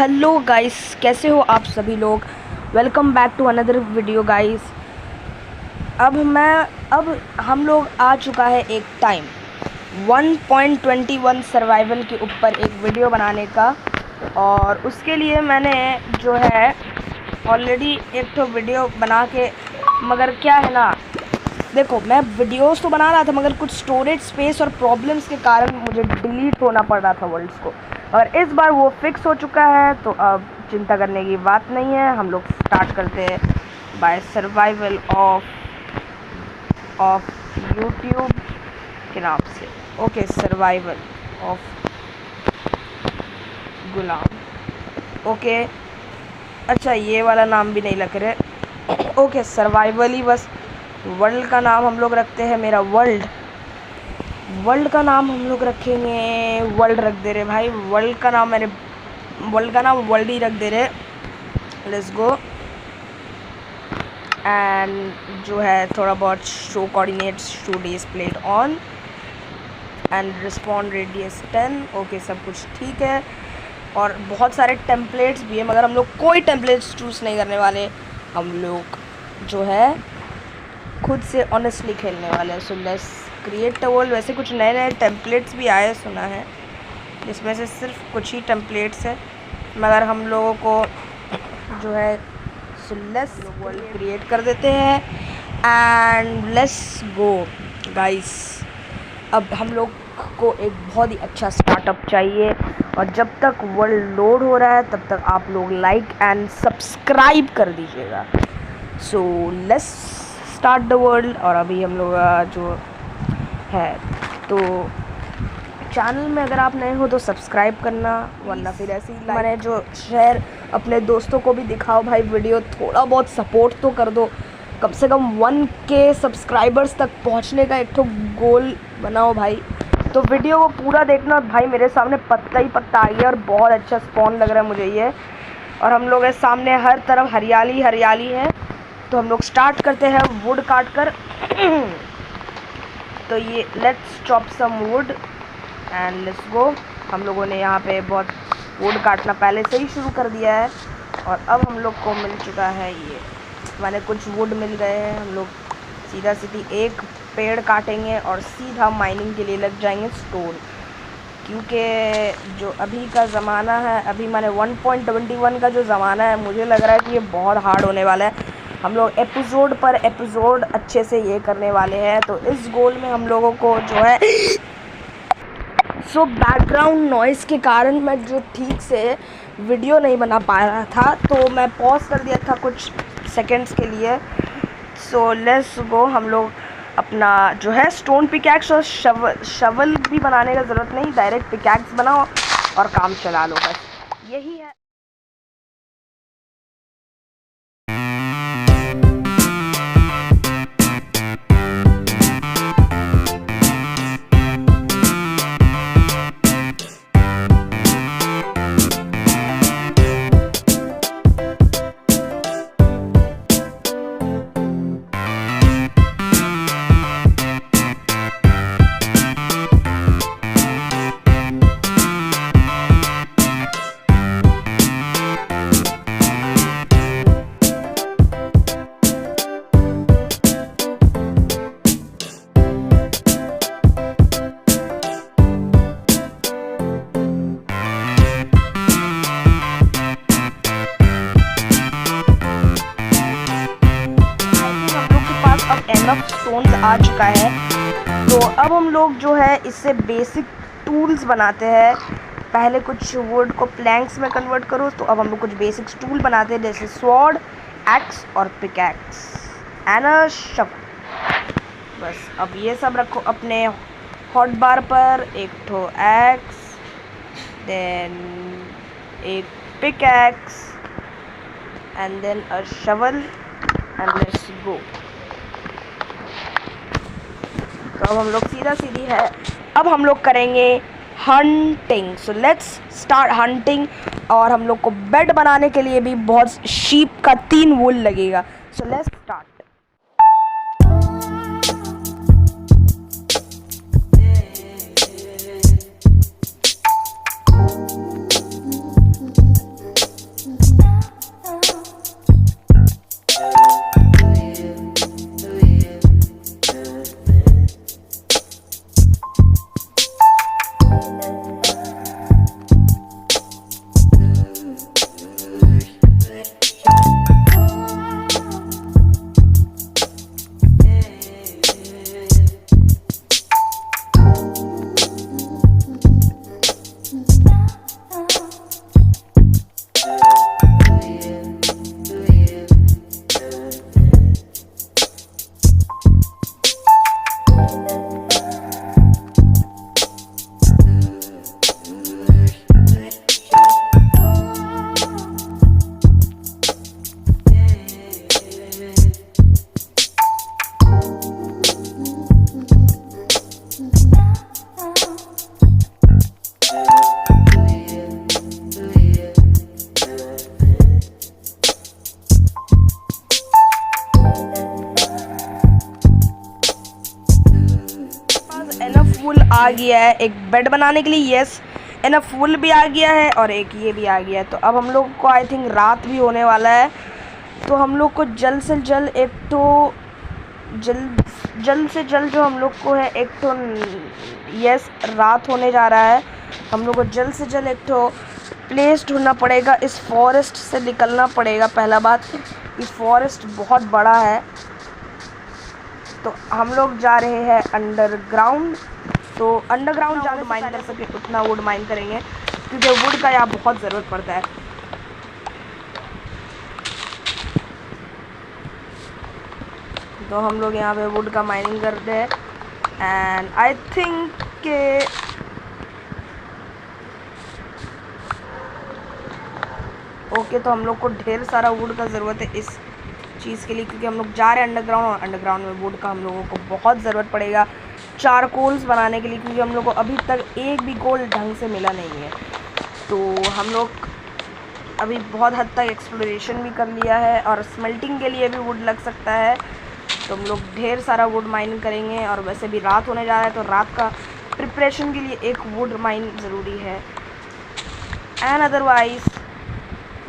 Hello guys, कैसे हो आप सभी लोग। Welcome back to another video guys. अब हम लोग आ चुका है एक टाइम 1.21 सर्वाइवल के ऊपर एक वीडियो बनाने का। और उसके लिए मैंने जो है ऑलरेडी एक तो वीडियो बना के, मगर क्या है ना, देखो मैं वीडियोस तो बना रहा था मगर कुछ स्टोरेज स्पेस और प्रॉब्लम्स के कारण मुझे डिलीट होना पड़ रहा था वर्ल्ड्स को। और इस बार वो फिक्स हो चुका है, तो अब चिंता करने की बात नहीं है। हम लोग स्टार्ट करते हैं बाय सर्वाइवल ऑफ यूट्यूब के नाम से। Okay, survival of Ghulam. Okay, अच्छा ये वाला नाम भी नहीं लग रहे। ओके, सर्वाइवल ही बस। वर्ल्ड का नाम हम लोग रखते हैं, मेरा वर्ल्ड का नाम हम लोग रखेंगे वर्ल्ड रख दे रहे भाई। वर्ल्ड का नाम वर्ल्ड ही रख दे रहे। Let's go. एंड जो है थोड़ा बहुत show coordinates show displayed on and respond radius 10। Okay, सब कुछ ठीक है। और बहुत सारे टेम्पलेट्स भी है, मगर हम लोग कोई टेम्पलेट्स चूज़ नहीं करने वाले। हम लोग जो है खुद से ऑनेस्टली खेलने वाले हैं। So let's create a world. वैसे कुछ नए नए टेम्पलेट्स भी आए सुना है, जिसमें से सिर्फ कुछ ही टेम्पलेट्स है, मगर हम लोगों को जो है सो लेट्स वर्ल्ड क्रिएट कर देते हैं एंड लेट्स गो गाइस। अब हम लोग को एक बहुत ही अच्छा स्टार्टअप चाहिए, और जब तक वर्ल्ड लोड हो रहा है तब तक आप लोग लाइक एंड सब्सक्राइब कर दीजिएगा। So let's start the world. और अभी हम लोग जो है तो चैनल में अगर आप नए हो तो सब्सक्राइब करना, वरना फिर ऐसे ही मैंने जो शेयर अपने दोस्तों को भी दिखाओ भाई वीडियो। थोड़ा बहुत सपोर्ट तो कर दो, कम से कम 1K सब्सक्राइबर्स तक पहुंचने का एक तो गोल बनाओ भाई। तो वीडियो को पूरा देखना। भाई मेरे सामने पत्ता ही पत्ता आ गया और बहुत अच्छा स्पॉन लग रहा है मुझे ये। और हम लोग के सामने हर तरफ हरियाली हरियाली है। तो हम लोग स्टार्ट करते हैं वुड काट कर। तो ये let's chop some wood and let's go. हम लोगों ने यहाँ पे बहुत वुड काटना पहले से ही शुरू कर दिया है, और अब हम लोग को मिल चुका है ये मैंने कुछ वुड मिल गए हैं। हम लोग सीधा सीधी एक पेड़ काटेंगे और सीधा माइनिंग के लिए लग जाएंगे स्टोन, क्योंकि जो अभी का ज़माना है, अभी मैंने 1.21 का जो ज़माना है, मुझे लग रहा है कि ये बहुत हार्ड होने वाला है। हम लोग एपिसोड पर एपिसोड अच्छे से ये करने वाले हैं। तो इस गोल में हम लोगों को जो है बैकग्राउंड नॉइज़ के कारण मैं जो ठीक से वीडियो नहीं बना पा रहा था, तो मैं पॉज कर दिया था कुछ सेकंड्स के लिए। So let's go. हम लोग अपना जो है स्टोन पिकैक्स और शवल भी बनाने का ज़रूरत नहीं, डायरेक्ट पिकैक्स बनाओ और काम चला लो, बस यही है। एनफ स्टोन्स आ चुका है, तो अब हम लोग जो है इससे बेसिक टूल्स बनाते हैं। पहले कुछ वुड को प्लैंक्स में कन्वर्ट करो, तो अब हम लोग कुछ बेसिक टूल बनाते हैं, जैसे स्वॉर्ड, एक्स और पिकैक्स एंड अ शवल। बस अब ये सब रखो अपने हॉट बार पर। एक ठो एक्स, देन एक pickaxe and then a shovel and let's go. तो अब हम लोग सीधा सीधी है। अब हम लोग करेंगे hunting. So let's start hunting. और हम लोग को बेड बनाने के लिए भी बहुत शीप का 3 वूल लगेगा। So let's start. आ गया है एक बेड बनाने के लिए। यस, इनफ फुल भी आ गया है और एक ये भी आ गया है। तो अब हम लोग को आई थिंक रात भी होने वाला है, तो हम लोग को जल्द से जल्द एक तो जल्द से जल्द जो हम लोग को है एक तो यस रात होने जा रहा है। हम लोग को जल्द से जल्द एक तो प्लेस ढूंढना पड़ेगा, इस फॉरेस्ट से निकलना पड़ेगा। पहला बात, ये फॉरेस्ट बहुत बड़ा है, तो हम लोग जा रहे हैं अंडरग्राउंड। तो अंडरग्राउंड जाने माइन कर सके उतना वुड माइन करेंगे, क्योंकि वुड का यहाँ बहुत ज़रूरत पड़ता है। तो हम लोग यहाँ पे वुड का माइनिंग करते हैं एंड आई थिंक के ओके तो हम लोग को ढेर सारा वुड का ज़रूरत है इस चीज़ के लिए, क्योंकि हम लोग जा रहे हैं अंडरग्राउंड और अंडरग्राउंड में वुड का हम लोगों को बहुत ज़रूरत पड़ेगा चारकोल्स बनाने के लिए, क्योंकि हम लोग को अभी तक एक भी कोल ढंग से मिला नहीं है। तो हम लोग अभी बहुत हद तक एक्सप्लोरेशन भी कर लिया है और स्मेल्टिंग के लिए भी वुड लग सकता है, तो हम लोग ढेर सारा वुड माइनिंग करेंगे। और वैसे भी रात होने जा रहा है, तो रात का प्रिपरेशन के लिए एक वुड माइन ज़रूरी है एंड अदरवाइज़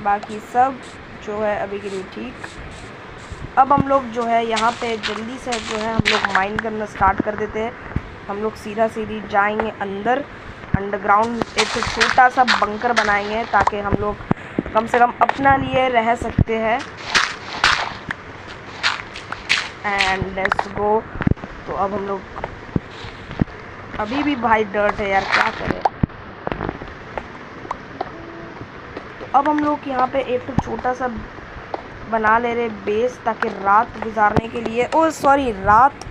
बाकी सब जो है अभी के लिए ठीक। अब हम लोग जो है यहाँ पे जल्दी से जो है हम लोग माइन करना स्टार्ट कर देते हैं। हम लोग सीधी जाएंगे अंदर अंडरग्राउंड, एक छोटा सा बंकर बनाएंगे ताकि हम लोग कम से कम अपना लिए रह सकते हैं। And let's go. तो अब हम लोग अभी भी भाई डर्ट है यार, क्या करें। तो अब हम लोग यहाँ पे एक तो छोटा सा बना ले रहे बेस, ताकि रात गुजारने के लिए रात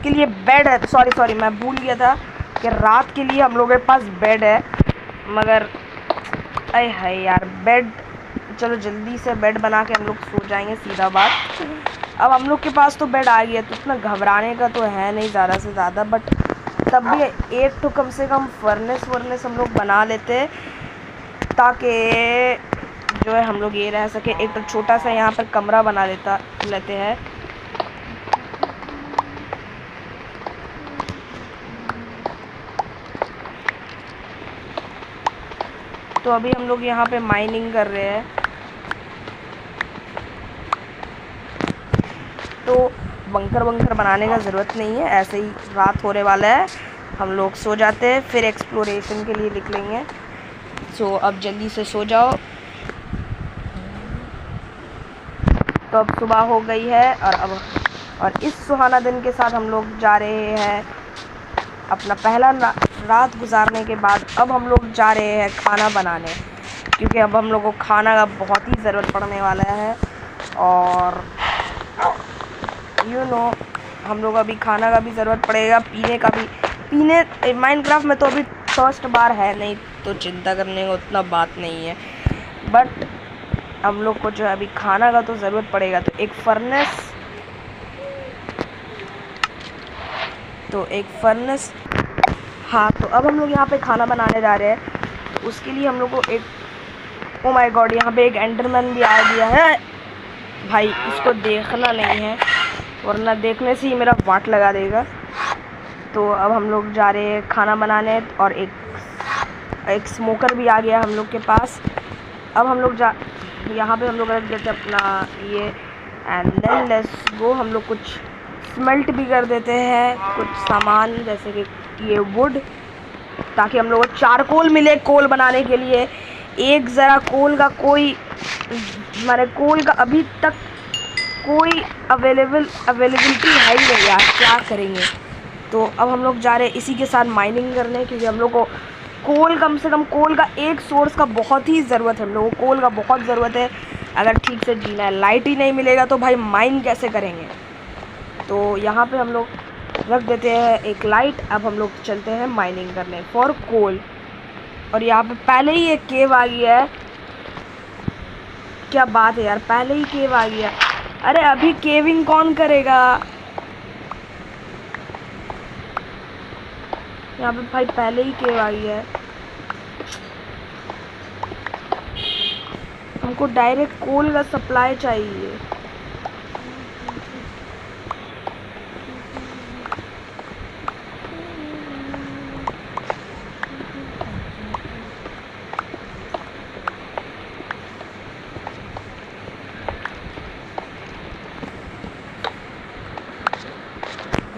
के लिए बेड है। सॉरी मैं भूल गया था कि रात के लिए हम लोगों के पास बेड है, मगर अरे है यार बेड। चलो जल्दी से बेड बना के हम लोग सो जाएंगे, सीधा बात। अब हम लोग के पास तो बेड आ गया, तो इतना घबराने का तो है नहीं ज़्यादा से ज़्यादा, बट तब भी एक तो कम से कम फर्नेस हम लोग बना लेते, ताकि जो है हम लोग ये रह सके। एक तो छोटा सा यहाँ पर कमरा बना लेते हैं। तो अभी हम लोग यहाँ पे माइनिंग कर रहे हैं, तो बंकर बनाने का ज़रूरत नहीं है, ऐसे ही रात होने वाला है, हम लोग सो जाते हैं, फिर एक्सप्लोरेशन के लिए निकलेंगे। सो अब जल्दी से सो जाओ। तो अब सुबह हो गई है और इस सुहाना दिन के साथ हम लोग जा रहे हैं अपना पहला रात गुजारने के बाद। अब हम लोग जा रहे हैं खाना बनाने, क्योंकि अब हम लोग को खाना का बहुत ही ज़रूरत पड़ने वाला है। और हम लोग अभी खाना का भी ज़रूरत पड़ेगा, पीने का भी। माइनक्राफ्ट में तो अभी फर्स्ट बार है नहीं, तो चिंता करने का उतना बात नहीं है, बट हम लोग को जो है अभी खाना का तो ज़रूरत पड़ेगा। तो एक फर्नेस हाँ। तो अब हम लोग यहाँ पे खाना बनाने जा रहे हैं, उसके लिए हम लोग को एक ओ माय गॉड, यहाँ पे एक एंडरमैन भी आ गया है भाई, इसको देखना नहीं है वरना देखने से ही मेरा वाट लगा देगा। तो अब हम लोग जा रहे हैं खाना बनाने, और एक स्मोकर भी आ गया हम लोग के पास। अब हम लोग यहाँ पे हम लोग रख देते अपना ये एंड देन लेट्स गो। हम लोग कुछ स्मेल्ट भी कर देते हैं कुछ सामान, जैसे कि ये वुड, ताकि हम लोग को चारकोल मिले कोल बनाने के लिए। एक ज़रा कोल का अभी तक कोई अवेलेबिलिटी है ही नहीं यार, क्या करेंगे। तो अब हम लोग जा रहे हैं इसी के साथ माइनिंग करने, क्योंकि हम लोग को कम से कम कोल का एक सोर्स का बहुत ही ज़रूरत है। हम लोगों को कोल का बहुत ज़रूरत है अगर ठीक से जीना है। लाइट ही नहीं मिलेगा तो भाई माइन कैसे करेंगे। तो यहाँ पे हम लोग रख देते हैं एक लाइट। अब हम लोग चलते हैं माइनिंग करने फॉर कोल। और यहाँ पे पहले ही एक केव आ गया है, क्या बात है यार, पहले ही केव आ गया। अरे अभी केविंग कौन करेगा, यहाँ पे भाई पहले ही केव आ गया है। हमको डायरेक्ट कोल का सप्लाई चाहिए।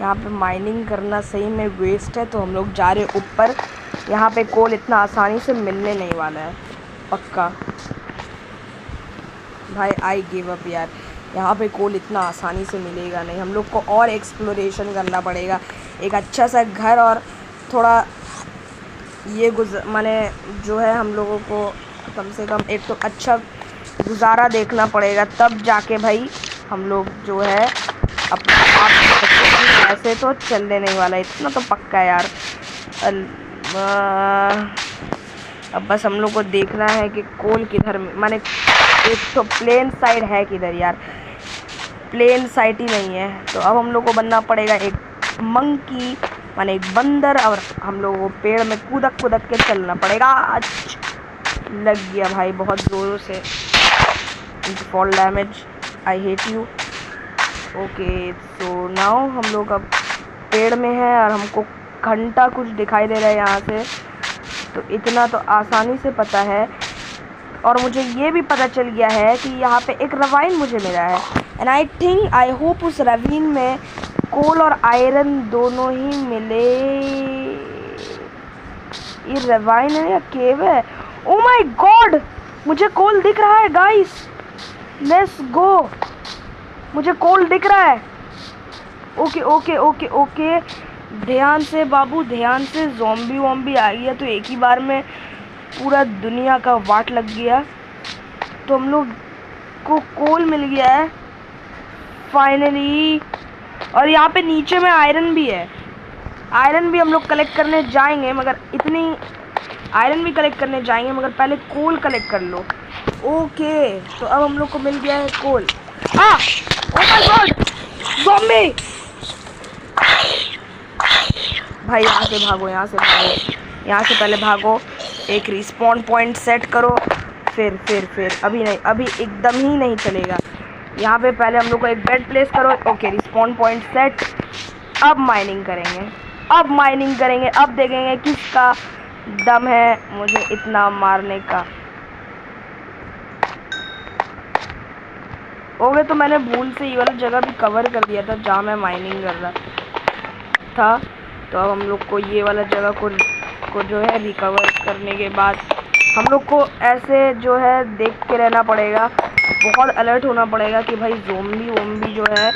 यहाँ पे माइनिंग करना सही में वेस्ट है, तो हम लोग जा रहे ऊपर। यहाँ पे कोल इतना आसानी से मिलने नहीं वाला है पक्का भाई। आई गिव अप यार, यहाँ पे कोल इतना आसानी से मिलेगा नहीं। हम लोग को और एक्सप्लोरेशन करना पड़ेगा, एक अच्छा सा घर और थोड़ा ये माने जो है हम लोगों को कम से कम एक तो अच्छा गुजारा देखना पड़ेगा, तब जाके भाई हम लोग जो है अपना आप। ऐसे तो चलने नहीं वाला, इतना तो पक्का है यार। अब बस हम लोग को देखना है कि कोल किधर माने एक तो प्लेन साइड है किधर यार, प्लेन साइड ही नहीं है। तो अब हम लोग को बनना पड़ेगा एक मंकी माने एक बंदर, और हम लोगों को पेड़ में कूदक कूदक के चलना पड़ेगा। अच्छा लग गया भाई बहुत ज़ोरों से, fall damage, I hate you. Okay so now हम लोग अब पेड़ में है और हमको घंटा कुछ दिखाई दे रहा है यहाँ से, तो इतना तो आसानी से पता है। और मुझे ये भी पता चल गया है कि यहाँ पे एक रवाइन मुझे मिला है, and I think I hope उस रवीन में कोल और आयरन दोनों ही मिले। ये रवाइन है या केव है? ओ माय गॉड, मुझे कोल दिख रहा है गाइस, लेट्स गो। मुझे कोल दिख रहा है। ओके ओके ओके ओके, ध्यान से बाबू ध्यान से, ज़ॉम्बी वॉम्बी आ गया तो एक ही बार में पूरा दुनिया का वाट लग गया। तो हम लोग को कोल मिल गया है फाइनली, और यहाँ पे नीचे में आयरन भी है। आयरन भी हम लोग कलेक्ट करने जाएंगे, मगर इतनी आयरन भी कलेक्ट करने जाएंगे मगर पहले कोल कलेक्ट कर लो। ओके तो अब हम लोग को मिल गया है coal. Oh my god, zombie! भाई यहाँ से भागो, यहाँ से भागो, यहाँ से पहले भागो। एक रिस्पॉन पॉइंट सेट करो, फिर अभी नहीं, अभी एकदम ही नहीं चलेगा। यहाँ पे पहले हम लोग को एक बेड प्लेस करो। Okay respawn point set. अब माइनिंग करेंगे, अब माइनिंग करेंगे, अब देखेंगे किसका दम है मुझे इतना मारने का। ओके तो मैंने भूल से ये वाला जगह भी कवर कर दिया था जहाँ मैं माइनिंग कर रहा था। तो अब हम लोग को ये वाला जगह को जो है रिकवर करने के बाद हम लोग को ऐसे जो है देख के रहना पड़ेगा, बहुत अलर्ट होना पड़ेगा कि भाई ज़ॉम्बी वोम्बी जो है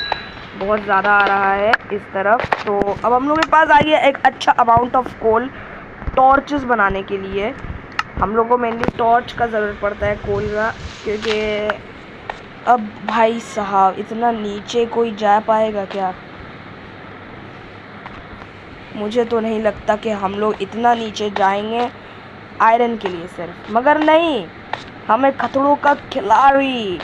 बहुत ज़्यादा आ रहा है इस तरफ। तो अब हम लोग के पास आ गया एक अच्छा अमाउंट ऑफ कोल टॉर्चेस बनाने के लिए। हम लोग को मेनली टॉर्च का ज़रूरत पड़ता है कोल का, क्योंकि अब भाई साहब इतना नीचे कोई जा पाएगा क्या? मुझे तो नहीं लगता कि हम लोग इतना नीचे जाएंगे आयरन के लिए सिर्फ, मगर नहीं, हमें खतरों का खिलाड़ी,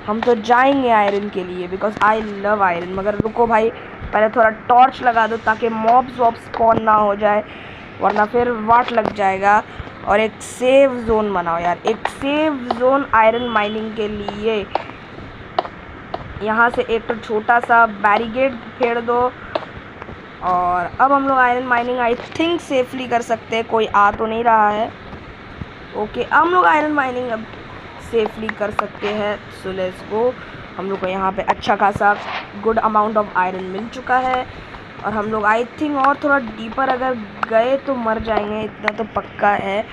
हम तो जाएंगे आयरन के लिए बिकॉज आई लव आयरन। मगर रुको भाई, पहले थोड़ा टॉर्च लगा दो ताकि मॉब्स वॉब्स स्पॉन ना हो जाए, वरना फिर वाट लग जाएगा। और एक सेफ जोन बनाओ यार, एक सेफ जोन आयरन माइनिंग के लिए। यहाँ से एक तो छोटा सा बैरिकेड फेर दो, और अब हम लोग iron mining I think safely कर सकते हैं, कोई आ तो नहीं रहा है। ओके हम लोग आयरन माइनिंग अब सेफली कर सकते हैं। So let's go. हम लोग को यहाँ पे अच्छा खासा गुड अमाउंट ऑफ आयरन मिल चुका है, और हम लोग आई थिंक और थोड़ा डीपर अगर गए तो मर जाएंगे, इतना तो पक्का है।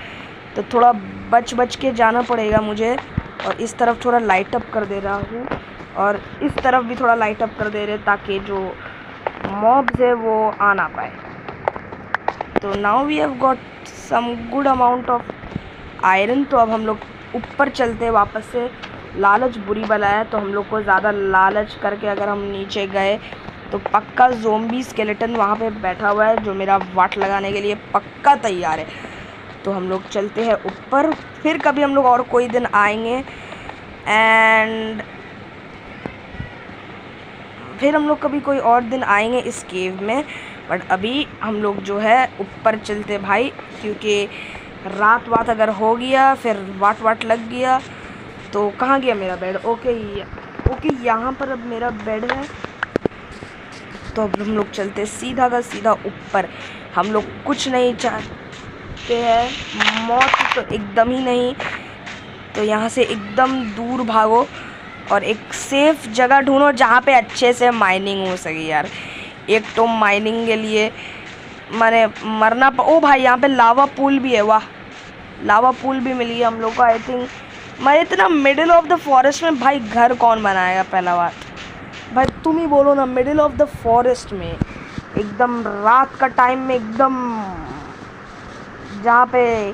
तो थोड़ा बच के जाना पड़ेगा मुझे। और इस तरफ थोड़ा लाइट अप कर दे रहा हूँ, और इस तरफ भी थोड़ा लाइट अप कर दे रहे ताकि जो मॉब्स है वो आ ना पाए। तो now we have got some good amount of iron. तो अब हम लोग ऊपर चलते हैं वापस से। लालच बुरी बला है, तो हम लोग को ज़्यादा लालच करके अगर हम नीचे गए तो पक्का ज़ॉम्बी स्केलेटन वहाँ पे बैठा हुआ है जो मेरा वाट लगाने के लिए पक्का तैयार है। तो हम लोग चलते हैं ऊपर, फिर कभी हम लोग और कोई दिन आएंगे, एंड फिर हम लोग कभी कोई और दिन आएंगे इस केव में। बट अभी हम लोग जो है ऊपर चलते भाई, क्योंकि रात वात अगर हो गया फिर वाट लग गया तो कहाँ गया मेरा बेड? ओके यहाँ पर अब मेरा बेड है। तो अब हम लोग चलते सीधा का सीधा ऊपर। हम लोग कुछ नहीं चाहते हैं, मौत तो एकदम ही नहीं। तो यहाँ से एकदम दूर भागो और एक सेफ़ जगह ढूंढो जहाँ पे अच्छे से माइनिंग हो सके यार। एक तो माइनिंग के लिए मैंने मरना ओ भाई यहाँ पे लावा पूल भी है, वाह लावा पूल भी मिली है हम लोग को। आई थिंक मैं इतना मिडिल ऑफ द फॉरेस्ट में भाई घर कौन बनाएगा पहला बात भाई, तुम ही बोलो ना, मिडिल ऑफ द फॉरेस्ट में एकदम रात का टाइम में, एकदम जहाँ पे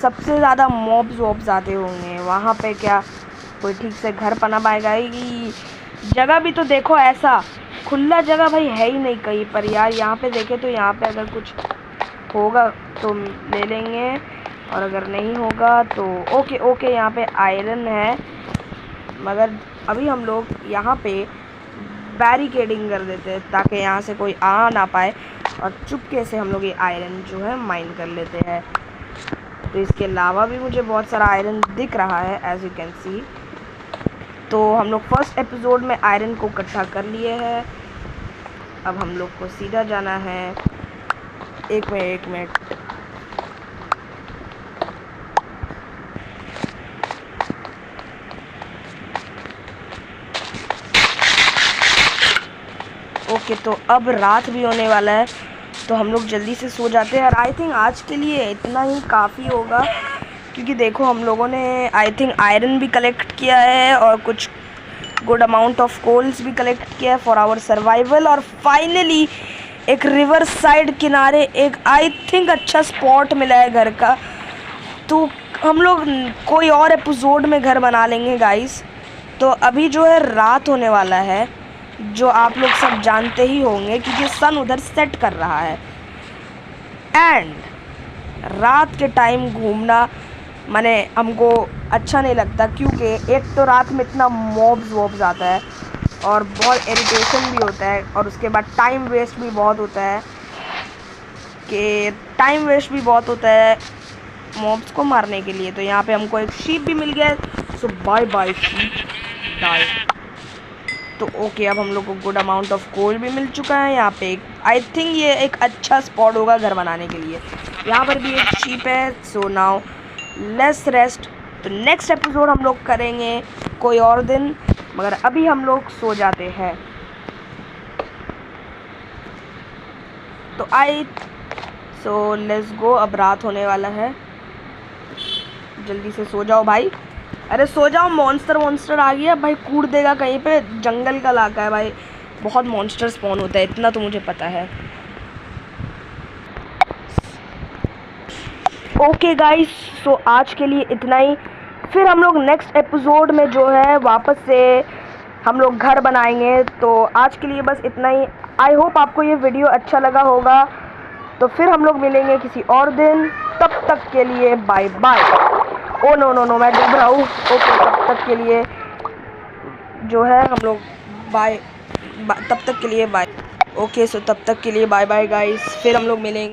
सबसे ज़्यादा मॉब्स आते होंगे, वहाँ पे क्या कोई ठीक से घर बना पाएगा? जगह भी तो देखो, ऐसा खुला जगह भाई है ही नहीं कहीं पर यार। यहाँ पे देखे तो यहाँ पे अगर कुछ होगा तो ले लेंगे, और अगर नहीं होगा तो ओके यहाँ पे आयरन है, मगर अभी हम लोग यहाँ पे बैरिकेडिंग कर देते हैं ताकि यहाँ से कोई आ ना पाए, और चुपके से हम लोग ये आयरन जो है माइन कर लेते हैं। तो इसके अलावा भी मुझे बहुत सारा आयरन दिख रहा है एज यू कैन सी। तो हम लोग फर्स्ट एपिसोड में आयरन को इकट्ठा कर लिए हैं। अब हम लोग को सीधा जाना है, एक मिनट ओके। तो अब रात भी होने वाला है, तो हम लोग जल्दी से सो जाते हैं। और आई थिंक आज के लिए इतना ही काफ़ी होगा, क्योंकि देखो हम लोगों ने आई थिंक आयरन भी कलेक्ट किया है और कुछ गुड अमाउंट ऑफ कोल्स भी कलेक्ट किया है फॉर आवर सर्वाइवल। और फाइनली एक रिवर साइड किनारे एक आई थिंक अच्छा स्पॉट मिला है घर का, तो हम लोग कोई और एपिसोड में घर बना लेंगे गाइस। तो अभी जो है रात होने वाला है, जो आप लोग सब जानते ही होंगे क्योंकि सन उधर सेट कर रहा है। एंड रात के टाइम घूमना माने हमको अच्छा नहीं लगता, क्योंकि एक तो रात में इतना मॉब्स आता है और बहुत इरिटेशन भी होता है, और उसके बाद टाइम वेस्ट भी बहुत होता है मॉब्स को मारने के लिए। तो यहाँ पे हमको एक शीप भी मिल गया, सो बाय शीप डाई। तो ओके, अब हम लोग को गुड अमाउंट ऑफ कोल भी मिल चुका है। यहाँ पे आई थिंक ये एक अच्छा स्पॉट होगा घर बनाने के लिए। यहाँ पर भी एक शीप है। So now let's rest. तो नेक्स्ट एपिसोड हम लोग करेंगे कोई और दिन, मगर अभी हम लोग सो जाते हैं। तो सो लेट्स गो। अब रात होने वाला है, जल्दी से सो जाओ भाई। अरे सो जाओ, मॉन्स्टर आ गया भाई, कूद देगा कहीं पे। जंगल का इलाका है भाई, बहुत मॉन्स्टर स्पॉन होता है, इतना तो मुझे पता है। ओके गाइस, सो आज के लिए इतना ही। फिर हम लोग नेक्स्ट एपिसोड में जो है वापस से हम लोग घर बनाएंगे। तो आज के लिए बस इतना ही। आई होप आपको ये वीडियो अच्छा लगा होगा। तो फिर हम लोग मिलेंगे किसी और दिन, तब तक के लिए बाय बाय। ओ नो मैं डूब रहा हूँ। ओके, तब तक के लिए जो है हम लोग तब तक के लिए बाय। ओके, सो तब तक के लिए बाय बाय गाइस, फिर हम लोग मिलेंगे।